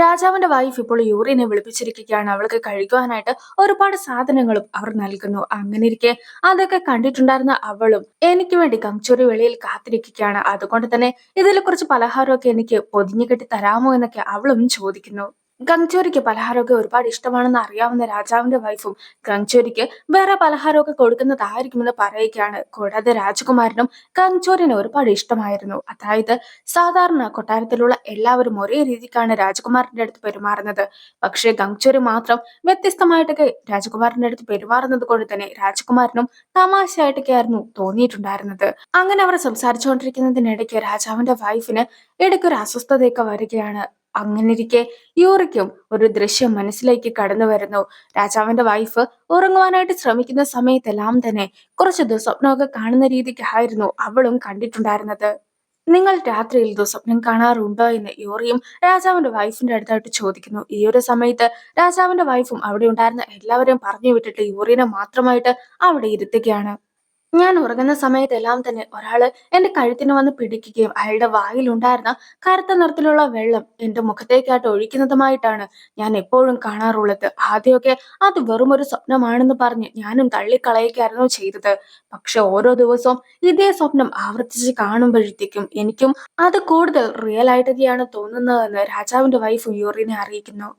രാജാവിന്റെ വൈഫ് ഇപ്പോൾ യൂറിനെ വിളിപ്പിച്ചിരിക്കുകയാണ്. അവൾക്ക് കഴിക്കുവാനായിട്ട് ഒരുപാട് സാധനങ്ങളും അവർ നൽകുന്നു. അങ്ങനെ ഇരിക്കെ അതൊക്കെ കണ്ടിട്ടുണ്ടായിരുന്ന അവളും എനിക്ക് വേണ്ടി കങ്ചൂരി വെളിയിൽ കാത്തിരിക്കുകയാണ്. അതുകൊണ്ട് തന്നെ ഇതിൽ കുറച്ച് പലഹാരമൊക്കെ എനിക്ക് പൊതിഞ്ഞു കെട്ടി തരാമോ എന്നൊക്കെ അവളും ചോദിക്കുന്നു. ഗംഗ്ചോരിക്ക് പലഹാരമൊക്കെ ഒരുപാട് ഇഷ്ടമാണെന്ന് അറിയാവുന്ന രാജാവിന്റെ വൈഫും ഗംഗ്ചോരിക്ക് വേറെ പലഹാരമൊക്കെ കൊടുക്കുന്നതായിരിക്കുമെന്ന് പറയുകയാണ്. കൂടാതെ രാജകുമാരനും ഗംഗ്ചോരിനെ ഒരുപാട് ഇഷ്ടമായിരുന്നു. അതായത് സാധാരണ കൊട്ടാരത്തിലുള്ള എല്ലാവരും ഒരേ രീതിക്കാണ് രാജകുമാരന്റെ അടുത്ത് പെരുമാറുന്നത്. പക്ഷേ ഗംഗ്ചോരി മാത്രം വ്യത്യസ്തമായിട്ടൊക്കെ രാജകുമാരന്റെ അടുത്ത് പെരുമാറുന്നത് കൊണ്ട് തന്നെ രാജകുമാരനും തമാശയായിട്ടൊക്കെ ആയിരുന്നു തോന്നിയിട്ടുണ്ടായിരുന്നത്. അങ്ങനെ അവർ സംസാരിച്ചുകൊണ്ടിരിക്കുന്നതിനിടയ്ക്ക് രാജാവിന്റെ വൈഫിന് ഇടയ്ക്ക് ഒരു അസ്വസ്ഥതയൊക്കെ വരികയാണ്. അങ്ങനിരിക്കെ യൂറിക്കും ഒരു ദൃശ്യം മനസ്സിലേക്ക് കടന്നു വരുന്നു. രാജാവിന്റെ വൈഫ് ഉറങ്ങുവാനായിട്ട് ശ്രമിക്കുന്ന സമയത്തെല്ലാം തന്നെ കുറച്ച് ദുസ്വപ്നമൊക്കെ കാണുന്ന രീതിക്കായിരുന്നു അവളും കണ്ടിട്ടുണ്ടായിരുന്നത്. നിങ്ങൾ രാത്രിയിൽ ദുസ്വപ്നം കാണാറുണ്ടോ എന്ന് യൂറിയും രാജാവിന്റെ വൈഫിന്റെ അടുത്തായിട്ട് ചോദിക്കുന്നു. ഈ ഒരു സമയത്ത് രാജാവിന്റെ വൈഫും അവിടെ ഉണ്ടായിരുന്ന എല്ലാവരെയും പറഞ്ഞു വിട്ടിട്ട് യൂറിനെ മാത്രമായിട്ട് അവിടെ ഇരുത്തുകയാണ്. ഞാൻ ഉറങ്ങുന്ന സമയത്തെല്ലാം തന്നെ ഒരാള് എന്റെ കഴുത്തിന് വന്ന് പിടിക്കുകയും അയാളുടെ വായിലുണ്ടായിരുന്ന കറുത്ത നിറത്തിലുള്ള വെള്ളം എന്റെ മുഖത്തേക്കായിട്ട് ഒഴിക്കുന്നതുമായിട്ടാണ് ഞാൻ എപ്പോഴും കാണാറുള്ളത്. ആദ്യമൊക്കെ അത് വെറും ഒരു സ്വപ്നമാണെന്ന് പറഞ്ഞ് ഞാനും തള്ളിക്കളയുകയായിരുന്നു ചെയ്തത്. പക്ഷെ ഓരോ ദിവസവും ഇതേ സ്വപ്നം ആവർത്തിച്ച് കാണുമ്പോഴത്തേക്കും എനിക്കും അത് കൂടുതൽ റിയൽ ആയിട്ടൊക്കെയാണ് തോന്നുന്നതെന്ന് രാജാവിന്റെ വൈഫ് യൂറിനെ അറിയിക്കുന്നു.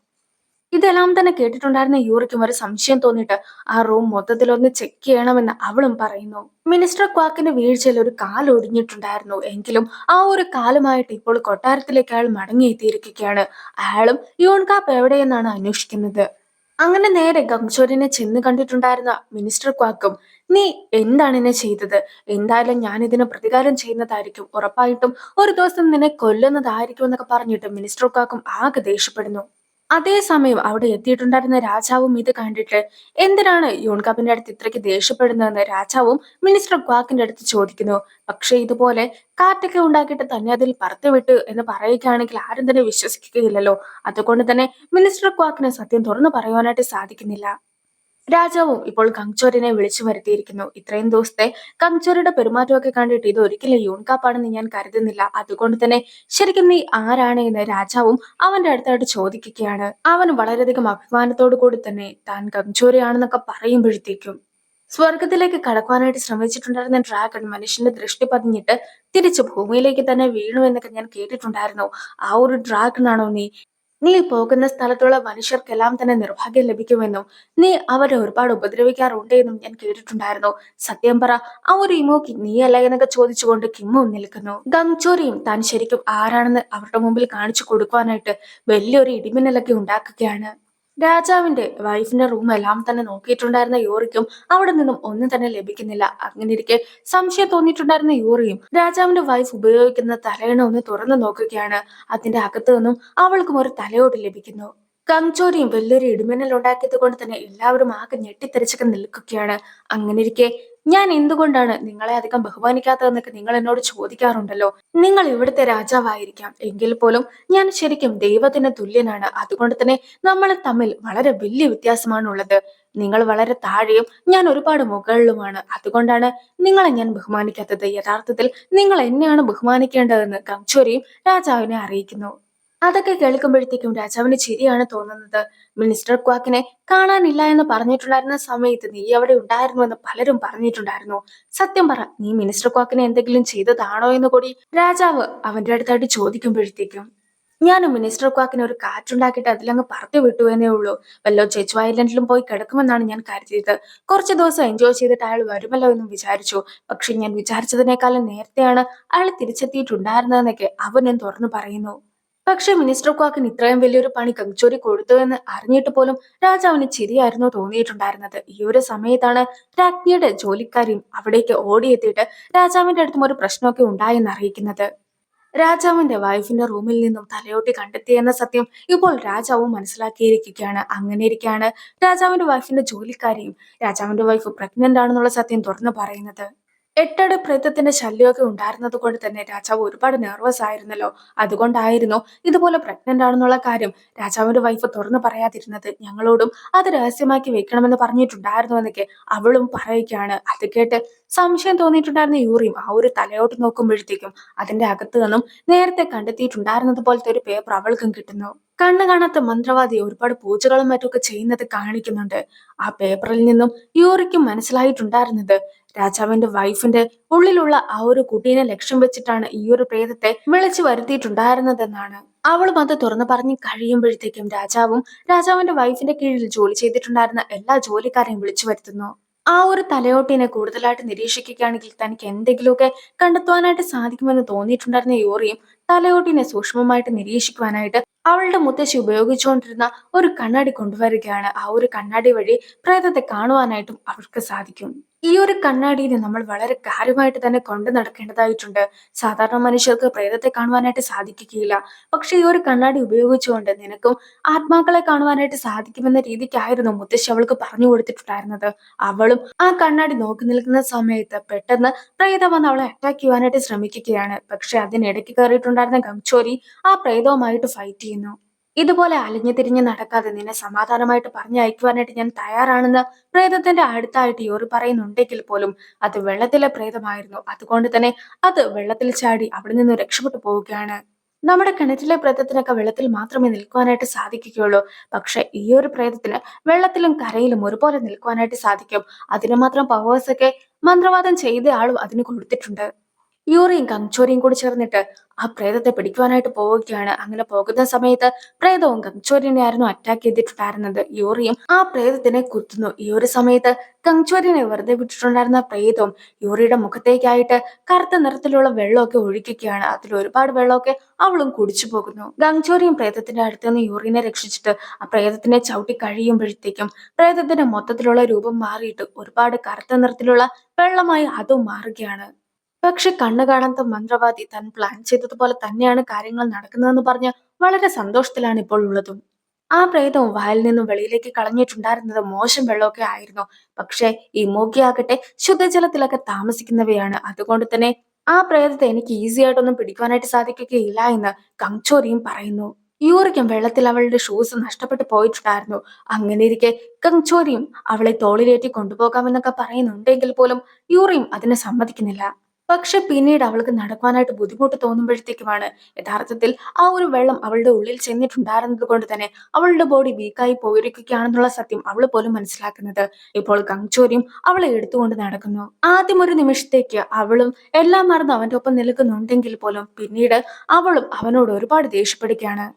ഇതെല്ലാം തന്നെ കേട്ടിട്ടുണ്ടായിരുന്ന യൂറിക്കും ഒരു സംശയം തോന്നിയിട്ട് ആ റൂം മൊത്തത്തിലൊന്ന് ചെക്ക് ചെയ്യണമെന്ന് അവളും പറയുന്നു. മിനിസ്റ്റർ ക്വാക്കിന്റെ വീഴ്ചയിൽ ഒരു കാൽ ഒടിഞ്ഞിട്ടുണ്ടായിരുന്നു. എങ്കിലും ആ ഒരു കാലുമായിട്ട് ഇപ്പോൾ കൊട്ടാരത്തിലേക്ക് അയാൾ മടങ്ങിയെത്തിയിരിക്കുകയാണ്. അയാളും യൂൺകാപ്പ് എവിടെയെന്നാണ് അന്വേഷിക്കുന്നത്. അങ്ങനെ നേരെ ഗംഗ്ചോരിനെ ചെന്ന് കണ്ടിട്ടുണ്ടായിരുന്ന മിനിസ്റ്റർ ക്വാക്കും നീ എന്താണ് എന്നെ ചെയ്തത്? എന്തായാലും ഞാൻ ഇതിന് പ്രതികാരം ചെയ്യുന്നതായിരിക്കും. ഉറപ്പായിട്ടും ഒരു ദിവസം നിന്നെ കൊല്ലുന്നതായിരിക്കും എന്നൊക്കെ പറഞ്ഞിട്ട് മിനിസ്റ്റർ ക്വാക്കും ആകെ ദേഷ്യപ്പെടുന്നു. അതേസമയം അവിടെ എത്തിയിട്ടുണ്ടായിരുന്ന രാജാവും ഇത് കണ്ടിട്ട് എന്തിനാണ് യൂൺകാപ്പിന്റെ അടുത്ത് ഇത്രയ്ക്ക് ദേഷ്യപ്പെടുന്നതെന്ന് രാജാവും മിനിസ്റ്റർ ക്വാക്കിന്റെ അടുത്ത് ചോദിക്കുന്നു. പക്ഷെ ഇതുപോലെ കാറ്റൊക്കെ ഉണ്ടാക്കിയിട്ട് തന്നെ അതിൽ പറത്തി വിട്ടു എന്ന് പറയുകയാണെങ്കിൽ ആരും തന്നെ വിശ്വസിക്കുകയില്ലല്ലോ. അതുകൊണ്ട് തന്നെ മിനിസ്റ്റർ ക്വാക്കിന് സത്യം തുറന്നു പറയുവാനായിട്ട് സാധിക്കുന്നില്ല. രാജാവും ഇപ്പോൾ കങ്ചോരിനെ വിളിച്ചു വരുത്തിയിരിക്കുന്നു. ഇത്രയും ദിവസത്തെ കങ്ചോരിയുടെ പെരുമാറ്റമൊക്കെ കണ്ടിട്ട് ഇത് ഒരിക്കലും യൂൺകാപ്പാണെന്ന് ഞാൻ കരുതുന്നില്ല. അതുകൊണ്ട് തന്നെ ശരിക്കും നീ ആരാണ് എന്ന് രാജാവും അവന്റെ അടുത്തായിട്ട് ചോദിക്കുകയാണ്. അവൻ വളരെയധികം അഭിമാനത്തോടു കൂടി തന്നെ താൻ കങ്ചോരിയാണെന്നൊക്കെ പറയുമ്പോഴത്തേക്കും സ്വർഗത്തിലേക്ക് കടക്കുവാനായിട്ട് ശ്രമിച്ചിട്ടുണ്ടായിരുന്ന ഡ്രാഗൺ മനുഷ്യന്റെ ദൃഷ്ടി പതിഞ്ഞിട്ട് തിരിച്ച് ഭൂമിയിലേക്ക് തന്നെ വീണു എന്നൊക്കെ ഞാൻ കേട്ടിട്ടുണ്ടായിരുന്നു. ആ ഒരു ഡ്രാഗൺ ആണോ നീ? നീ പോകുന്ന സ്ഥലത്തുള്ള മനുഷ്യർക്കെല്ലാം തന്നെ നിർഭാഗ്യം ലഭിക്കുമെന്നും നീ അവരെ ഒരുപാട് ഉപദ്രവിക്കാറുണ്ട് എന്നും ഞാൻ കേട്ടിട്ടുണ്ടായിരുന്നു. സത്യം പറ, ആ ഒരു ഇമോക്ക് നീയല്ല എന്നൊക്കെ ചോദിച്ചുകൊണ്ട് കിമ്മും നിൽക്കുന്നു. ഗംഗ്ചോരിയും താൻ ശരിക്കും ആരാണെന്ന് അവരുടെ മുമ്പിൽ കാണിച്ചു കൊടുക്കുവാനായിട്ട് വലിയൊരു ഇടിമിന്നലൊക്കെ ഉണ്ടാക്കുകയാണ്. രാജാവിന്റെ വൈഫിന്റെ റൂം എല്ലാം തന്നെ നോക്കിയിട്ടുണ്ടായിരുന്ന യൂറിക്കും അവിടെ നിന്നും ഒന്നും തന്നെ ലഭിക്കുന്നില്ല. അങ്ങനെ ഇരിക്കെ സംശയം തോന്നിയിട്ടുണ്ടായിരുന്ന യൂറിയും രാജാവിന്റെ വൈഫ് ഉപയോഗിക്കുന്ന തലയണ ഒന്ന് തുറന്നു നോക്കുകയാണ്. അതിന്റെ അകത്തു നിന്നും അവൾക്കും ഒരു തലയോട് ലഭിക്കുന്നു. കങ്ചോരിയും വലിയൊരു ഇടിമിന്നൽ ഉണ്ടാക്കിയത് കൊണ്ട് തന്നെ എല്ലാവരും ആകെ ഞെട്ടിത്തെറിച്ചൊക്കെ നിൽക്കുകയാണ്. അങ്ങനെ ഇരിക്കെ ഞാൻ എന്തുകൊണ്ടാണ് നിങ്ങളെ അധികം ബഹുമാനിക്കാത്തതെന്നൊക്കെ നിങ്ങൾ എന്നോട് ചോദിക്കാറുണ്ടല്ലോ. നിങ്ങൾ ഇവിടുത്തെ രാജാവായിരിക്കാം, എങ്കിൽ പോലും ഞാൻ ശരിക്കും ദൈവത്തിന് തുല്യനാണ്. അതുകൊണ്ട് തന്നെ നമ്മൾ തമ്മിൽ വളരെ വലിയ വ്യത്യാസമാണുള്ളത്. നിങ്ങൾ വളരെ താഴെയും ഞാൻ ഒരുപാട് മുകളിലുമാണ്. അതുകൊണ്ടാണ് നിങ്ങളെ ഞാൻ ബഹുമാനിക്കാത്തത്. യഥാർത്ഥത്തിൽ നിങ്ങൾ എന്നെയാണ് ബഹുമാനിക്കേണ്ടതെന്ന് കങ്ചോരിയും രാജാവിനെ അറിയിക്കുന്നു. അതൊക്കെ കേൾക്കുമ്പോഴത്തേക്കും രാജാവിന് ചിരിയാണ് തോന്നുന്നത്. മിനിസ്റ്റർ ക്വാക്കിനെ കാണാനില്ല എന്ന് പറഞ്ഞിട്ടുണ്ടായിരുന്ന സമയത്ത് നീ അവിടെ ഉണ്ടായിരുന്നു എന്ന് പലരും പറഞ്ഞിട്ടുണ്ടായിരുന്നു. സത്യം പറ, നീ മിനിസ്റ്റർ ക്വാക്കിനെ എന്തെങ്കിലും ചെയ്തതാണോ എന്ന് കൂടി രാജാവ് അവന്റെ അടുത്തായിട്ട് ചോദിക്കുമ്പോഴത്തേക്കും ഞാനും മിനിസ്റ്റർ ക്വാക്കിന് ഒരു കാറ്റുണ്ടാക്കിയിട്ട് അതിലങ്ങ് പറത്തി വിട്ടു എന്നേ ഉള്ളൂ. വല്ലോ ചെച്ചു ഐലൻഡിലും പോയി കിടക്കുമെന്നാണ് ഞാൻ കരുതിയത്. കുറച്ചു ദിവസം എൻജോയ് ചെയ്തിട്ട് അയാൾ വരുമല്ലോ എന്നും വിചാരിച്ചു. പക്ഷെ ഞാൻ വിചാരിച്ചതിനേക്കാളും നേരത്തെയാണ് അയാൾ തിരിച്ചെത്തിയിട്ടുണ്ടായിരുന്നതെന്നൊക്കെ അവനും തുറന്നു പറയുന്നു. പക്ഷെ മിനിസ്റ്റർ ക്വാക്കിന് ഇത്രയും വലിയൊരു പണി കങ്ചോരി കൊടുത്തു എന്ന് അറിഞ്ഞിട്ട് പോലും രാജാവിന് ചിരിയായിരുന്നു തോന്നിയിട്ടുണ്ടായിരുന്നത്. ഈ ഒരു സമയത്താണ് രാജ്ഞിയുടെ ജോലിക്കാരിയും അവിടേക്ക് ഓടിയെത്തിയിട്ട് രാജാവിന്റെ അടുത്തും ഒരു പ്രശ്നമൊക്കെ ഉണ്ടായെന്ന് അറിയിക്കുന്നത്. രാജാവിന്റെ വൈഫിന്റെ റൂമിൽ നിന്നും തലയോട്ടി കണ്ടെത്തിയെന്ന സത്യം ഇപ്പോൾ രാജാവും മനസ്സിലാക്കിയിരിക്കുകയാണ്. അങ്ങനെ ഇരിക്കെയാണ് രാജാവിന്റെ വൈഫിന്റെ ജോലിക്കാരിയും രാജാവിന്റെ വൈഫ് പ്രഗ്നന്റ് ആണെന്നുള്ള സത്യം തുറന്നു പറയുന്നത്. എട്ടടി പ്രേതത്തിന്റെ ശല്യമൊക്കെ ഉണ്ടായിരുന്നത് കൊണ്ട് തന്നെ രാജാവ് ഒരുപാട് നെർവസ് ആയിരുന്നല്ലോ. അതുകൊണ്ടായിരുന്നു ഇതുപോലെ പ്രഗ്നന്റ് ആണെന്നുള്ള കാര്യം രാജാവിന്റെ വൈഫ് തുറന്നു പറയാതിരുന്നത്. ഞങ്ങളോടും അത് രഹസ്യമാക്കി വെക്കണമെന്ന് പറഞ്ഞിട്ടുണ്ടായിരുന്നു എന്നൊക്കെ അവളും പറയുകയാണ്. അത് കേട്ട് സംശയം തോന്നിയിട്ടുണ്ടായിരുന്ന യൂറിയും ആ ഒരു തലയോട്ട് നോക്കുമ്പോഴത്തേക്കും അതിന്റെ അകത്ത് നിന്നും നേരത്തെ കണ്ടെത്തിയിട്ടുണ്ടായിരുന്നത് പോലത്തെ ഒരു പേപ്പർ അവൾക്കും കിട്ടുന്നു. കണ്ണു കാണാത്ത മന്ത്രവാദി ഒരുപാട് പൂജകളും മറ്റൊക്കെ ചെയ്യുന്നത് കാണിക്കുന്നുണ്ട്. ആ പേപ്പറിൽ നിന്നും യൂറിക്കും മനസ്സിലായിട്ടുണ്ടായിരുന്നത് രാജാവിന്റെ വൈഫിന്റെ ഉള്ളിലുള്ള ആ ഒരു കുട്ടീനെ ലക്ഷ്യം വെച്ചിട്ടാണ് ഈ ഒരു പ്രേതത്തെ വിളിച്ചു വരുത്തിയിട്ടുണ്ടായിരുന്നതെന്നാണ്. അവളും അത് തുറന്നു പറഞ്ഞു കഴിയുമ്പോഴത്തേക്കും രാജാവിന്റെ വൈഫിന്റെ കീഴിൽ ജോലി ചെയ്തിട്ടുണ്ടായിരുന്ന എല്ലാ ജോലിക്കാരെയും വിളിച്ചു വരുത്തുന്നു. ആ ഒരു തലയോട്ടിനെ കൂടുതലായിട്ട് നിരീക്ഷിക്കുകയാണെങ്കിൽ തനിക്ക് എന്തെങ്കിലുമൊക്കെ കണ്ടെത്തുവാനായിട്ട് സാധിക്കുമെന്ന് തോന്നിയിട്ടുണ്ടായിരുന്ന യൂറിയും തലയോട്ടിനെ സൂക്ഷ്മമായിട്ട് നിരീക്ഷിക്കുവാനായിട്ട് അവളുടെ മുത്തശ്ശി ഉപയോഗിച്ചുകൊണ്ടിരുന്ന ഒരു കണ്ണാടി കൊണ്ടുവരികയാണ്. ആ ഒരു കണ്ണാടി വഴി പ്രേതത്തെ കാണുവാനായിട്ടും അവർക്ക് സാധിക്കും. ഈ ഒരു കണ്ണാടിനെ നമ്മൾ വളരെ കാര്യമായിട്ട് തന്നെ കൊണ്ടു നടക്കേണ്ടതായിട്ടുണ്ട്. സാധാരണ മനുഷ്യർക്ക് പ്രേതത്തെ കാണുവാനായിട്ട് സാധിക്കുകയില്ല. പക്ഷെ ഈ ഒരു കണ്ണാടി ഉപയോഗിച്ചുകൊണ്ട് നിനക്കും ആത്മാക്കളെ കാണുവാനായിട്ട് സാധിക്കുമെന്ന രീതിക്കായിരുന്നു മുത്തശ്ശി അവൾക്ക് പറഞ്ഞു കൊടുത്തിട്ടുണ്ടായിരുന്നത്. അവളും ആ കണ്ണാടി നോക്കി നിൽക്കുന്ന സമയത്ത് പെട്ടെന്ന് പ്രേതം വന്ന് അവളെ അറ്റാക്ക് ചെയ്യുവാനായിട്ട് ശ്രമിക്കുകയാണ്. പക്ഷെ അതിനിടയ്ക്ക് കയറിയിട്ടുണ്ടായിരുന്ന ഗംച്ചോരി ആ പ്രേതവുമായിട്ട് ഫൈറ്റ് ചെയ്യുന്നു. ഇതുപോലെ അലിഞ്ഞു തിരിഞ്ഞ് നടക്കാതെ നിന്നെ സമാധാനമായിട്ട് പറഞ്ഞയക്കുവാനായിട്ട് ഞാൻ തയ്യാറാണെന്ന് പ്രേതത്തിന്റെ അടുത്തായിട്ട് യോറി പറയുന്നുണ്ടെങ്കിൽ പോലും അത് വെള്ളത്തിലെ പ്രേതമായിരുന്നു. അതുകൊണ്ട് തന്നെ അത് വെള്ളത്തിൽ ചാടി അവിടെ നിന്ന് രക്ഷപ്പെട്ടു പോവുകയാണ്. നമ്മുടെ കിണറ്റിലെ പ്രേതത്തിനൊക്കെ വെള്ളത്തിൽ മാത്രമേ നിൽക്കുവാനായിട്ട് സാധിക്കുകയുള്ളൂ. പക്ഷെ ഈ ഒരു പ്രേതത്തിന് വെള്ളത്തിലും കരയിലും ഒരുപോലെ നിൽക്കുവാനായിട്ട് സാധിക്കും. അതിന് മാത്രം പവേഴ്സ് ഒക്കെ മന്ത്രവാദം ചെയ്ത ആളും അതിന് കൊടുത്തിട്ടുണ്ട്. യൂറിയും കങ്ചോരിയും കൂടി ചേർന്നിട്ട് ആ പ്രേതത്തെ പിടിക്കുവാനായിട്ട് പോവുകയാണ്. അങ്ങനെ പോകുന്ന സമയത്ത് പ്രേതവും കങ്ചോരിനെ ആയിരുന്നു അറ്റാക്ക് ചെയ്തിട്ടുണ്ടായിരുന്നത്. യൂറിയും ആ പ്രേതത്തിനെ കുത്തുന്നു. ഈ ഒരു സമയത്ത് കങ്ചോരിനെ വെറുതെ വിട്ടിട്ടുണ്ടായിരുന്ന പ്രേതവും യൂറിയുടെ മുഖത്തേക്കായിട്ട് കറുത്ത നിറത്തിലുള്ള വെള്ളമൊക്കെ ഒഴിക്കുകയാണ്. അതിൽ ഒരുപാട് വെള്ളമൊക്കെ അവളും കുടിച്ചു പോകുന്നു. ഗങ്ചോരിയും പ്രേതത്തിന്റെ അടുത്ത് നിന്ന് യൂറിനെ രക്ഷിച്ചിട്ട് ആ പ്രേതത്തിനെ ചവിട്ടി കഴിയുമ്പോഴത്തേക്കും പ്രേതത്തിന്റെ മൊത്തത്തിലുള്ള രൂപം മാറിയിട്ട് ഒരുപാട് കറുത്ത നിറത്തിലുള്ള വെള്ളമായി അതും മാറുകയാണ്. പക്ഷെ കണ്ണു കാണാത്ത മന്ത്രവാദി താൻ പ്ലാൻ ചെയ്തതുപോലെ തന്നെയാണ് കാര്യങ്ങൾ നടക്കുന്നതെന്ന് പറഞ്ഞ് വളരെ സന്തോഷത്തിലാണ് ഇപ്പോൾ ഉള്ളതും. ആ പ്രേതവും വായിൽ നിന്നും വെളിയിലേക്ക് കളഞ്ഞിട്ടുണ്ടായിരുന്നത് മോശം വെള്ളമൊക്കെ ആയിരുന്നു. പക്ഷെ ഈ മൂക്കിയാകട്ടെ ശുദ്ധജലത്തിലൊക്കെ താമസിക്കുന്നവയാണ്. അതുകൊണ്ട് തന്നെ ആ പ്രേതത്തെ എനിക്ക് ഈസി ആയിട്ടൊന്നും പിടിക്കുവാനായിട്ട് സാധിക്കുകയില്ല എന്ന് കങ്ചോരിയും പറയുന്നു. യൂറിക്കും വെള്ളത്തിൽ അവളുടെ ഷൂസ് നഷ്ടപ്പെട്ടു പോയിട്ടുണ്ടായിരുന്നു. അങ്ങനെ ഇരിക്കെ കങ്ചോരിയും അവളെ തോളിലേറ്റി കൊണ്ടുപോകാമെന്നൊക്കെ പറയുന്നുണ്ടെങ്കിൽ പോലും യൂറിയും അതിനെ സമ്മതിക്കുന്നില്ല. പക്ഷെ പിന്നീട് അവൾക്ക് നടക്കുവാനായിട്ട് ബുദ്ധിമുട്ട് തോന്നുമ്പോഴത്തേക്കുമാണ് യഥാർത്ഥത്തിൽ ആ ഒരു വെള്ളം അവളുടെ ഉള്ളിൽ ചെന്നിട്ടുണ്ടായിരുന്നത് കൊണ്ട് തന്നെ അവളുടെ ബോഡി വീക്കായി പോയിരിക്കുകയാണെന്നുള്ള സത്യം അവൾ പോലും മനസ്സിലാക്കുന്നത്. ഇപ്പോൾ കങ്ചോരിയും അവളെ എടുത്തുകൊണ്ട് നടക്കുന്നു. ആദ്യം ഒരു നിമിഷത്തേക്ക് അവളും എല്ലാം മറന്ന് അവന്റെ ഒപ്പം നിൽക്കുന്നുണ്ടെങ്കിൽ പോലും പിന്നീട് അവളും അവനോട് ഒരുപാട് ദേഷ്യപ്പെടുകയാണ്.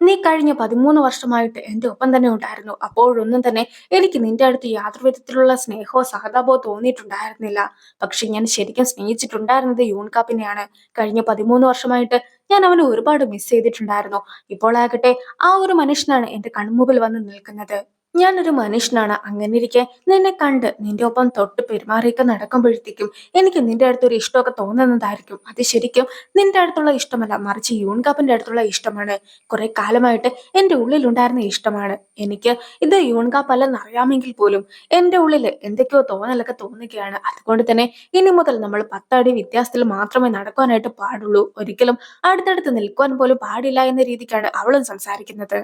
നീ കഴിഞ്ഞ 13 വർഷമായിട്ട് എന്റെ ഒപ്പം തന്നെ ഉണ്ടായിരുന്നു. അപ്പോഴൊന്നും തന്നെ എനിക്ക് നിന്റെ അടുത്ത് യാതൊരു വിധത്തിലുള്ള സ്നേഹമോ സഹതാപമോ തോന്നിയിട്ടുണ്ടായിരുന്നില്ല. പക്ഷെ ഞാൻ ശരിക്കും സ്നേഹിച്ചിട്ടുണ്ടായിരുന്നത് യൂൺകാപ്പിനെയാണ്. കഴിഞ്ഞ 13 വർഷമായിട്ട് ഞാൻ അവനെ ഒരുപാട് മിസ് ചെയ്തിട്ടുണ്ടായിരുന്നു. ഇപ്പോൾ ആകട്ടെ ആ ഒരു മനുഷ്യനാണ് എന്റെ കൺമുമ്പിൽ വന്ന് നിൽക്കുന്നത്. ഞാനൊരു മനുഷ്യനാണ്. അങ്ങനെ ഇരിക്കെ നിന്നെ കണ്ട് നിന്റെ ഒപ്പം തൊട്ട് പെരുമാറിയൊക്കെ നടക്കുമ്പോഴത്തേക്കും എനിക്ക് നിന്റെ അടുത്തൊരു ഇഷ്ടമൊക്കെ തോന്നുന്നതായിരിക്കും. അത് ശരിക്കും നിന്റെ അടുത്തുള്ള ഇഷ്ടമല്ല, മറിച്ച് യൂൺകാപ്പിന്റെ അടുത്തുള്ള ഇഷ്ടമാണ്. കുറെ കാലമായിട്ട് എന്റെ ഉള്ളിലുണ്ടായിരുന്ന ഇഷ്ടമാണ്. എനിക്ക് ഇത് യൂൺകാപ്പ് അല്ലെന്ന് അറിയാമെങ്കിൽ പോലും എന്റെ ഉള്ളിൽ എന്തൊക്കെയോ തോന്നലൊക്കെ തോന്നുകയാണ്. അതുകൊണ്ട് തന്നെ ഇനി മുതൽ നമ്മൾ 10 അടി വ്യത്യാസത്തിൽ മാത്രമേ നടക്കുവാനായിട്ട് പാടുള്ളൂ. ഒരിക്കലും അടുത്തടുത്ത് നിൽക്കുവാൻ പോലും പാടില്ല എന്ന രീതിക്കാണ് അവളും സംസാരിക്കുന്നത്.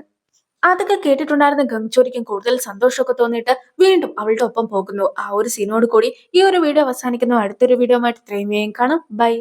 അതൊക്കെ കേട്ടിട്ടുണ്ടായിരുന്ന ഗംചോരിക്കും കൂടുതൽ സന്തോഷമൊക്കെ തോന്നിയിട്ട് വീണ്ടും അവളുടെ ഒപ്പം പോകുന്നു. ആ ഒരു സീനോട് കൂടി ഈ ഒരു വീഡിയോ അവസാനിക്കുന്നു. അടുത്തൊരു വീഡിയോ ആയിട്ട് ഇത്രയും വേഗം കാണാം. ബൈ.